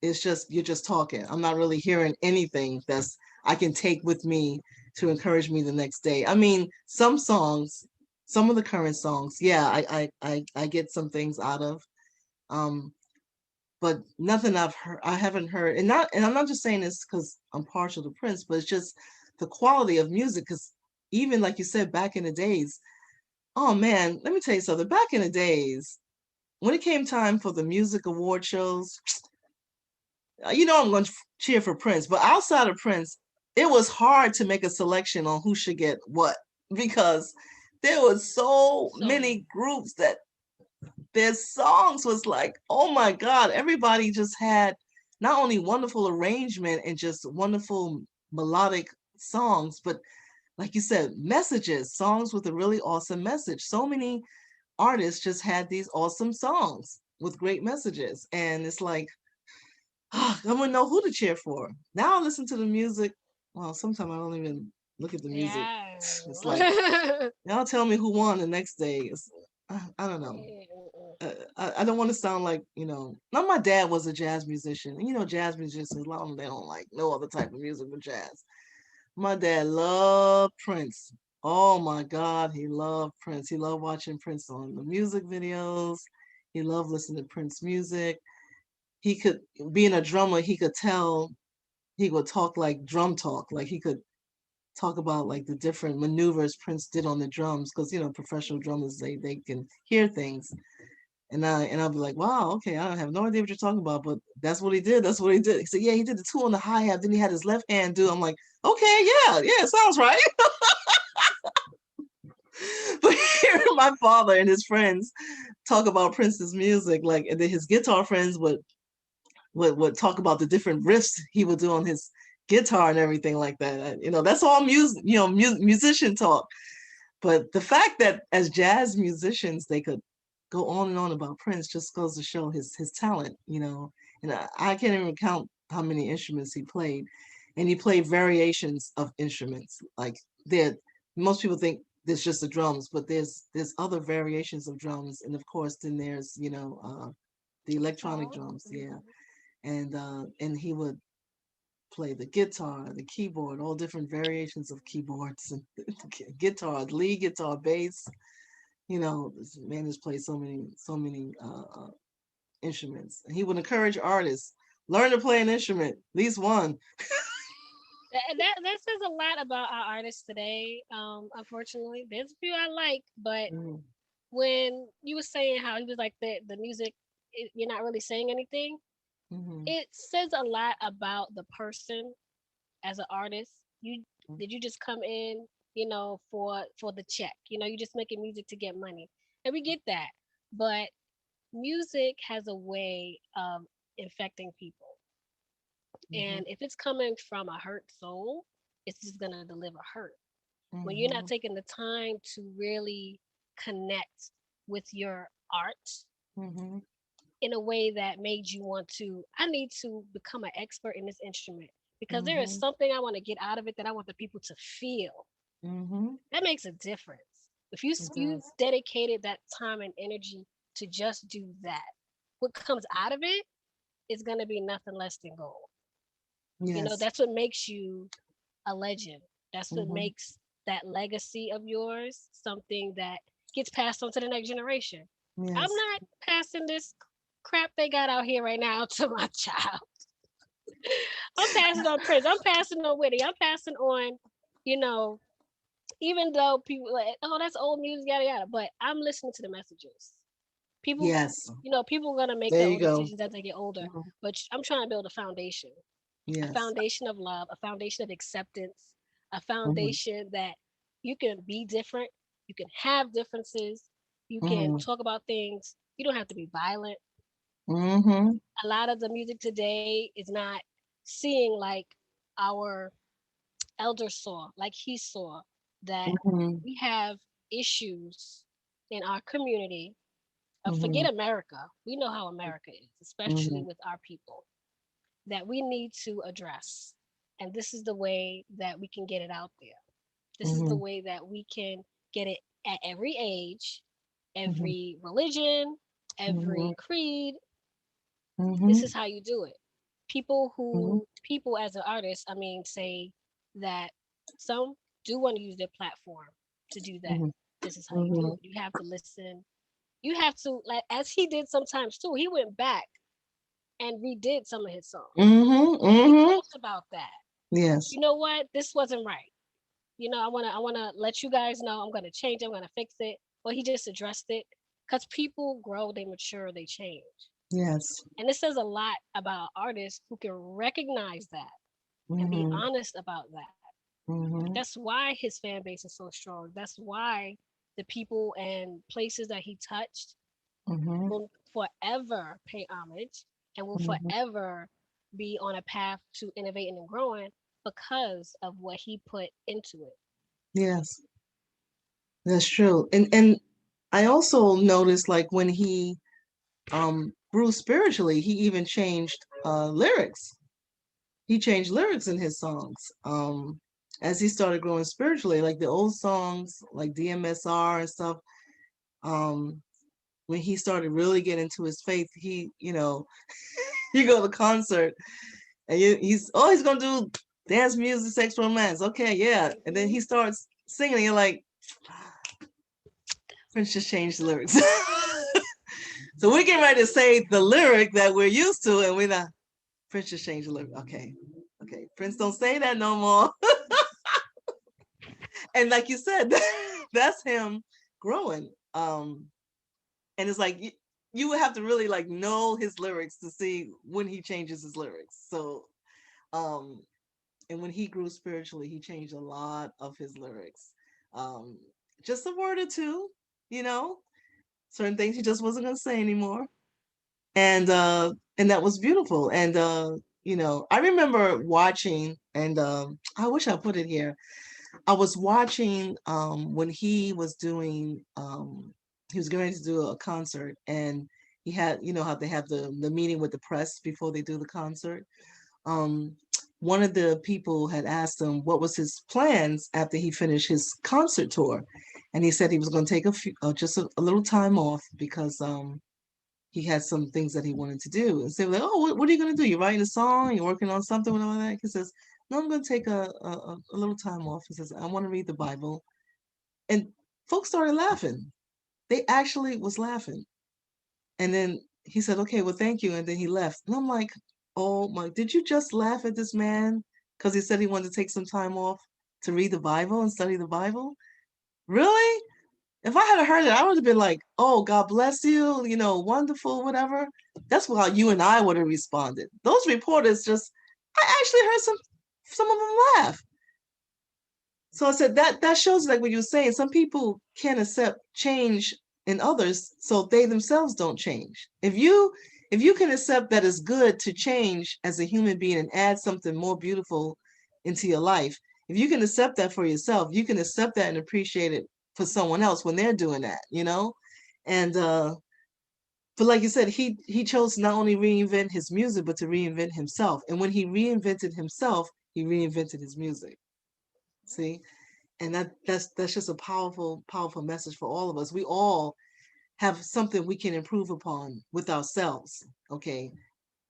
It's just you're just talking. I'm not really hearing anything that's I can take with me to encourage me the next day. I mean, some songs, some of the current songs, yeah, I get some things out of, um, but nothing I haven't heard, and I'm not just saying this because I'm partial to Prince, but it's just the quality of music. Because even like you said, back in the days, Oh man, let me tell you something. Back in the days, when it came time for the music award shows, I'm going to cheer for Prince. But outside of Prince, it was hard to make a selection on who should get what because there was so So many. many groups that their songs was like, oh my God, everybody just had not only wonderful arrangement and just wonderful melodic songs, but like you said, messages, songs with a really awesome message. So many artists just had these awesome songs with great messages. And it's like, I wouldn't know who to cheer for. Now I listen to the music. Well, sometimes I don't even look at the music. Yeah. It's like, y'all tell me who won the next day. I don't know. I don't want to sound like, now my dad was a jazz musician. And, jazz musicians, a lot of them, they don't like no other type of music but jazz. My dad loved Prince. Oh my God, he loved Prince. He loved watching Prince on the music videos. He loved listening to Prince music. He could, being a drummer, he could tell, he would talk like drum talk. Like he could talk about like the different maneuvers Prince did on the drums. Cause, professional drummers, they can hear things. And I'll be like, wow, okay, I don't have no idea what you're talking about, but that's what he did. That's what he did. He said, yeah, he did the two on the hi hat. Then he had his left hand do. I'm like, okay, yeah, sounds right. But hearing my father and his friends talk about Prince's music, like, and then his guitar friends would talk about the different riffs he would do on his guitar and everything like that. That's all music, musician talk. But the fact that as jazz musicians they could go on and on about Prince just goes to show his talent. And I can't even count how many instruments he played, and he played variations of instruments. Like there, most people think there's just the drums, but there's other variations of drums, and of course then there's the electronic Guitar. drums, yeah, Mhm. and he would play the guitar, the keyboard, all different variations of keyboards and guitar, lead guitar, bass. This man has played so many instruments. And he would encourage artists learn to play an instrument, at least one. That says a lot about our artists today. Unfortunately, there's a few I like, but Mm-hmm. when you were saying how he was like the music, you're not really saying anything. Mm-hmm. It says a lot about the person as an artist. You just come in, for the check. You just making music to get money, and we get that. But music has a way of infecting people, Mm-hmm. and if it's coming from a hurt soul, it's just gonna deliver hurt. When you're not Mm-hmm. taking the time to really connect with your art Mm-hmm. in a way that made you want to, I need to become an expert in this instrument because there is Mm-hmm. something I want to get out of it that I want the people to feel. Mm-hmm. That makes a difference. If you It you does. dedicated that time and energy to just do that, what comes out of it is going to be nothing less than gold. Yes. That's what makes you a legend. That's what Mm-hmm. makes that legacy of yours something that gets passed on to the next generation. I'm Yes. not passing this crap they got out here right now to my child. I'm passing on Prince. I'm passing on Whitney. I'm passing on, you know, even though people like, oh, that's old music, yada yada. But I'm listening to the messages. People, Yes. people are gonna make There their you own go. decisions as they get older. Mhm. But I'm trying to build a Yes. foundation of love, a foundation of acceptance, a Mm-hmm. foundation that you can be different, you can have differences, you can Mm-hmm. talk about things. You don't have to be violent. Mm-hmm. A lot of the music today is not seeing like our elder saw, like he saw, that Mm-hmm. we have issues in our community. Mm-hmm. Forget America. We know how America is, especially Mm-hmm. with our people, that we need to address. And this is the way that we can get it out there. This is the Mm-hmm. way that we can get it at every age, Mm-hmm. every religion, Mm-hmm. every creed. This Mm-hmm. is how you do it. People as an artist, I mean, say that some do want to use their platform to do that. Mm-hmm. This is how you do Mm-hmm. it. You have to listen. You have to, like, as he did sometimes too, he went back and redid some of his songs. Mm-hmm. And he Mm-hmm. talked about that. Yes. You know what? This wasn't right. I wanna let you guys know I'm gonna change it, I'm gonna fix it. Well, he just addressed it because people grow, they mature, they change. Yes. And it says a lot about artists who can recognize that and be Mm-hmm. honest about that. Mm-hmm. That's why his fan base is so strong. That's why the people and places that he touched Mm-hmm. will forever pay homage and will Mm-hmm. forever be on a path to innovating and growing because of what he put into it. Yes, that's true. And I also noticed like when he grew spiritually, he even changed lyrics. He changed lyrics in his songs. As he started growing spiritually, like the old songs like DMSR and stuff, um when he started really getting into his faith, he, you go to concert and he's gonna do dance music, sex, romance. Okay, yeah. And then Mhm. he starts singing, and you're like, Prince just changed the lyrics. So we can write to say the lyric that we're used to, and we're not. Prince just changed the lyric. Okay, okay. Prince don't say that no more. And like you said, that's him growing. And it's like you would have to really like know his lyrics to see when he changes his lyrics. So, um, and when he grew spiritually, he changed a lot of his lyrics. Um, just a word or two, you know, certain things he just wasn't gonna say anymore. And that was beautiful. And I remember watching, and I wish I put it here. I was watching when he was going to do a concert, and he had, how they have the meeting with the press before they do the concert. um, One of the people had asked him what was his plans after he finished his concert tour, and he said he was going to take just a little time off because he had some things that he wanted to do. And say, like, oh, what are you going to do? You're writing a song? You're working on something with all that? He says, no, I'm going to take a little time off. He says, I want to read the Bible. And folks started laughing. They actually was laughing. And then he said, okay, well, thank you. And then he left. And I'm like, oh my, did you just laugh at this man? Because he said he wanted to take some time off to read the Bible and study the Bible? Really? If I had heard it, I would have been like, oh, God bless you, wonderful, whatever. That's how you and I would have responded. Those reporters just, I actually heard some of them laugh. So I said that shows like what you were saying. Some people can't accept change in others, so they themselves don't change. If you can accept that it's good to change as a human being and add something more beautiful into your life, if you can accept that for yourself, you can accept that and appreciate it for someone else when they're doing that. And but like you said, he chose to not only reinvent his music but to reinvent himself. And when he reinvented himself, he reinvented his music. See? And that's just a powerful message for all of us. We all have something we can improve upon with ourselves. Okay,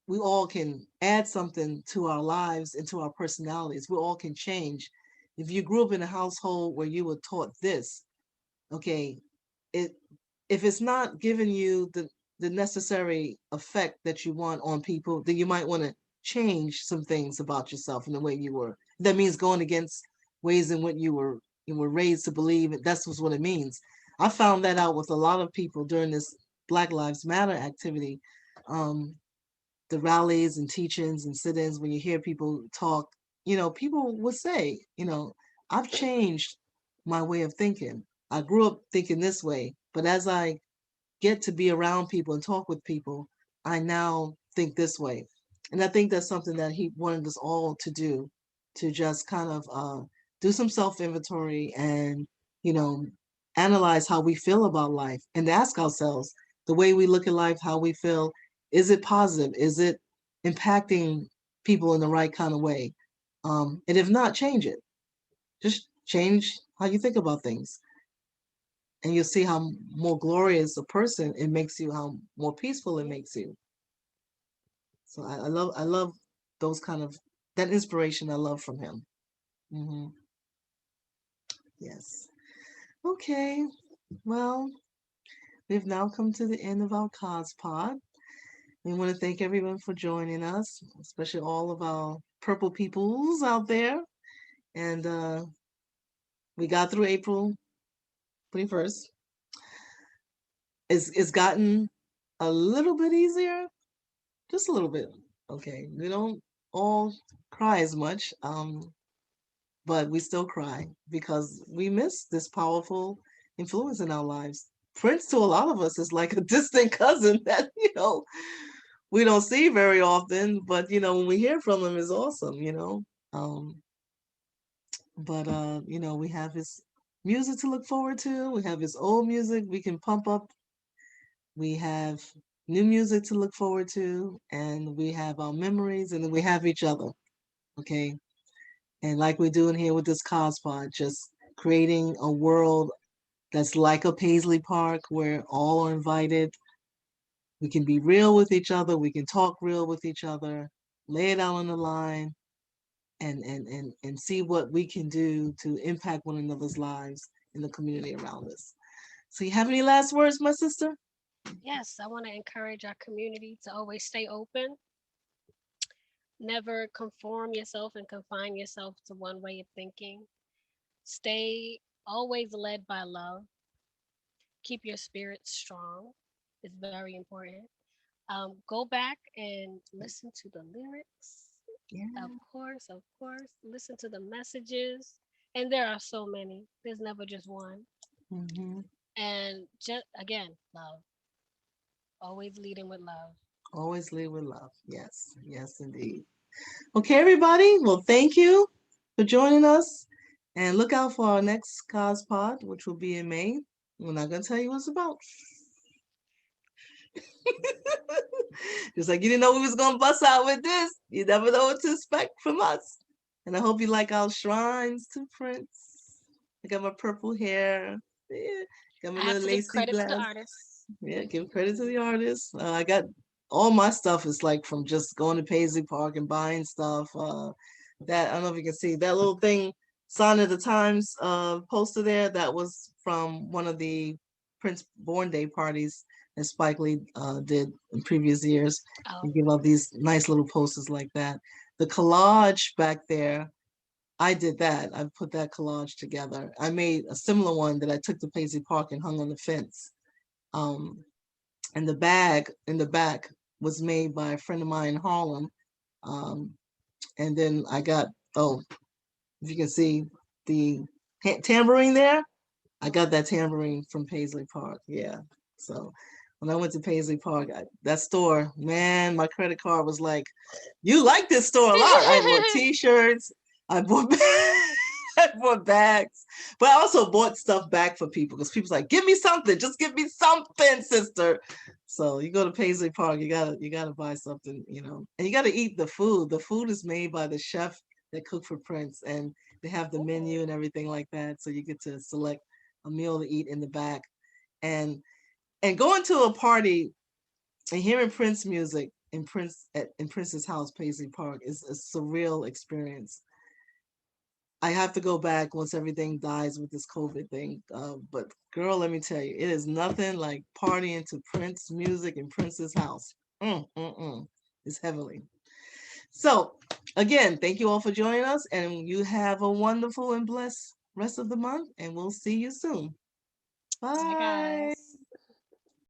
we all can add something to our lives and to our personalities. We all can change. If you grew up in a household where you were taught this, okay, it if it's not giving you the necessary effect that you want on people, then you might want to change some things about yourself and the way you were. That means going against ways in which you were raised to believe. That's what it means. I found that out with a lot of people during this Black Lives Matter activity. Um, the rallies and teachings and sit-ins, when you hear people talk, people would say, I've changed my way of thinking. I grew up thinking this way, but as I get to be around people and talk with people, I now think this way. And I think that's something that he wanted us all to do, to just kind of do some self inventory and, you know, analyze how we feel about life and ask ourselves the way we look at life, how we feel, is it positive? Is it impacting people in the right kind of way? And if not, change it. Just change how you think about things, and you'll see how more glorious a person it makes you, how more peaceful it Mhm. makes you. So I love those kind of that inspiration. I love from him. Hmm. Yes. Okay. Well, we've now come to the end of our Cospod. We want to thank everyone for joining us, especially all of our purple peoples out there. And we got through April 21st. it's gotten a little bit easier, just a little bit. Okay, we don't all cry as much, but we still cry because we miss this powerful influence in our lives. Prince to a lot of us is like a distant cousin that we don't see very often, but when we hear from him is awesome. Um, but we have his music to look forward to. We have his old music we can pump up. We have new music to look forward to, and we have our memories, and then we have each other. Okay, and like we're doing here with this Cospod, just creating a world that's like a Paisley Park where all are invited. We can be real with each other. We can talk real with each other. Lay it out on the line, and see what we can do to impact one another's lives in the community around us. So, you have any last words, my sister? Yes, I want to encourage our community to always stay open. Never conform yourself and confine yourself to one way of thinking. Stay always led by love. Keep your spirit strong. It's very important. Go back and listen to the lyrics. Yeah. Of course. Listen to the messages. And there are so many. There's never just one. Hmm. And just again, love. Always leading with love. Always lead with love. Yes, yes, indeed. Okay, everybody. Well, thank you for joining us. And look out for our next Cospod, which will be in May. We're not going to tell you what it's about. Just like you didn't know we was gonna bust out with this. You never know what to expect from us. And I hope you like our shrines too, Prince. I got my purple hair. Yeah. Got my I have little to give lacy credit to the glass. artist. Yeah, give credit to the artist. I got all my stuff is like from just going to Paisley Park and buying stuff. That I don't know if you can see that little thing, Sign of the Times poster there. That was from one of the Prince Born Day parties that Spike Lee did in previous years. Oh, You give out these nice little posters like that. The collage back there, I did that. I put that collage together. I made a similar one that I took to Paisley Park and hung on the fence. Um, and the bag in the back was made by a friend of mine in Harlem. Um, and then I got, oh, if you can see the tambourine there, I got that tambourine from Paisley Park. Yeah. So when I went to Paisley Park, that store, man, my credit card was like, you like this store a lot. I bought T-shirts. I bought I bought bags, but I also bought stuff back for people because people's like, give me something, just give me something, sister. So you go to Paisley Park, you gotta buy something, and you gotta eat the food. The food is made by the chef that cooked for Prince, and they have the menu ooh, and everything like that. So you get to select a meal to eat in the back, and going to a party and hearing Prince music in Prince's house, Paisley Park, is a surreal experience. I have to go back once everything dies with this COVID thing. But girl, let me tell you, it is nothing like partying to Prince music in Prince's house. It's heavenly. So, again, thank you all for joining us, and you have a wonderful and blessed rest of the month, and we'll see you soon. bye Bye. guys.